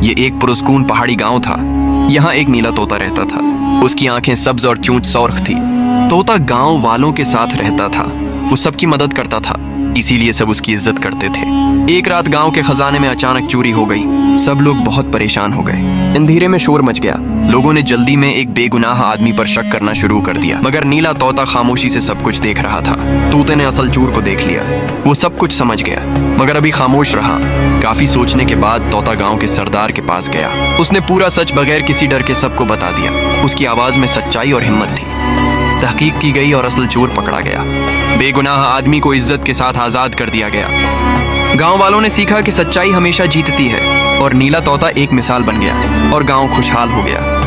ये एक पुरस्कून पहाड़ी गांव था। यहाँ एक नीला तोता रहता था। उसकी आंखें सब्ज और चूंच सौर्ख थी। तोता गांव वालों के साथ रहता था। वो सबकी मदद करता था, इसीलिए सब उसकी इज्जत करते थे। एक रात गांव के खजाने में अचानक चोरी हो गई। सब लोग बहुत परेशान हो गए। अंधेरे में शोर मच गया। लोगों ने जल्दी में एक बेगुनाह आदमी पर शक करना शुरू कर दिया, मगर नीला तोता खामोशी से सब कुछ देख रहा था। तोते ने असल चोर को देख लिया। वो सब कुछ समझ गया, मगर अभी खामोश रहा। काफी सोचने के बाद तोता गांव के सरदार के पास गया। उसने पूरा सच बगैर किसी डर के सबको बता दिया। उसकी आवाज में सच्चाई और हिम्मत थी। तहकीक की गई और असल चोर पकड़ा गया। बेगुनाह आदमी को इज्जत के साथ आजाद कर दिया गया। गांव वालों ने सीखा कि सच्चाई हमेशा जीतती है और नीला तोता एक मिसाल बन गया और गांव खुशहाल हो गया।